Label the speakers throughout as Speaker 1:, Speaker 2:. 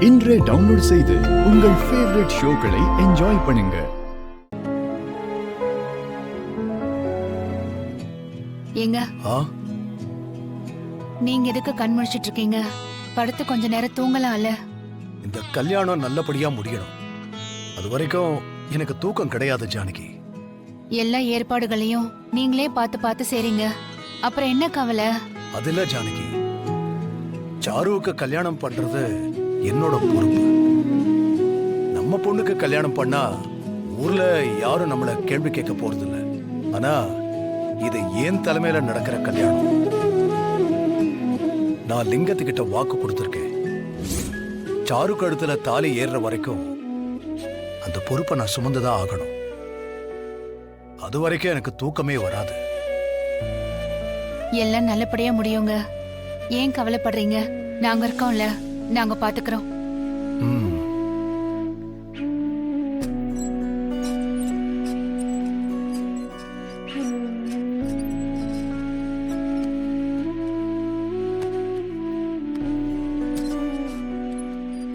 Speaker 1: இன்றே டவுன்லோட் செய்து உங்கள் ஃபேவரட் ஷோக்களை என்ஜாய் பண்ணுங்க.
Speaker 2: ஏங்க நீங்க எதுக்கு கண் முழிச்சிட்டு இருக்கீங்க? படுத்து கொஞ்ச நேரம் தூங்கலாம்ல.
Speaker 3: இந்த கல்யாணம் நல்லபடியா முடியணும். அது வரைக்கும் எனக்கு தூக்கம் கிடையாது ஜானகி.
Speaker 2: எல்லா ஏற்பாடுகளையும் நீங்களே பார்த்து பார்த்து செய்றீங்க, அப்புறம் என்ன கவலை?
Speaker 3: அதுல ஜானகி, சாருவுக்கு கல்யாணம் பண்றது என்னோட பொறுப்பு. நம்ம பொண்ணுக்கு கல்யாணம் பண்ணா ஊர்ல யாரும் நம்மள கேள்வி கேட்க போறது இல்ல. ஆனா இது ஏன் தலைமையில நடக்கிற கல்யாணம். நான் லிங்கத்துக்கிட்ட வாக்கு கொடுத்திருக்கேன். சாரு கழுத்துல தாலி ஏறுற வரைக்கும் அந்த பொறுப்பை நான் சுமந்துதான் ஆகணும். அது வரைக்கும் எனக்கு தூக்கமே வராது.
Speaker 2: எல்லாம் நல்லபடியா முடியுங்க, ஏன் கவலைப்படுறீங்க? நாங்க இருக்கோம்ல, நாங்க பாத்துக்கிறோம்.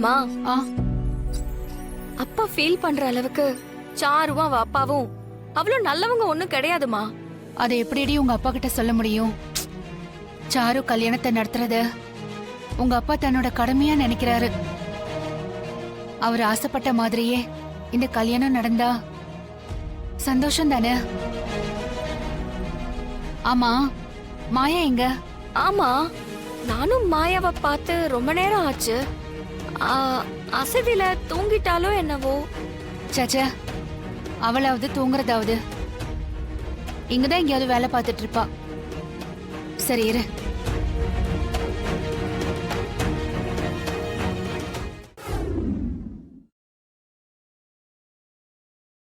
Speaker 4: மா, அப்பா ஃபீல் பண்ற அளவுக்கு சாருவும் அவ அப்பாவும் அவ்வளவு நல்லவங்க ஒண்ணும் கிடையாதுமா.
Speaker 2: அதை எப்படிடி உங்க அப்பா கிட்ட சொல்ல முடியும்? சாரு கல்யாணத்தை நடத்துறத உங்க அப்பா தன்னோட கடமையா நினைக்கிறாரு. அவர் ஆசைப்பட்ட மாதிரியே இந்த கல்யாணம் நடந்தா சந்தோஷம் தானே? ஆமா, மாயா எங்க?
Speaker 4: ஆமா, நானும் மாயாவை பார்த்து ரொம்ப நேரம் ஆச்சு. அசதியில தூங்கிட்டாலோ என்னவோ.
Speaker 2: சச்சா, அவளாவது தூங்குறதாவது இங்கதான் எங்கேயாவது வேலை பார்த்துட்டு இருப்பா. சரி இரு.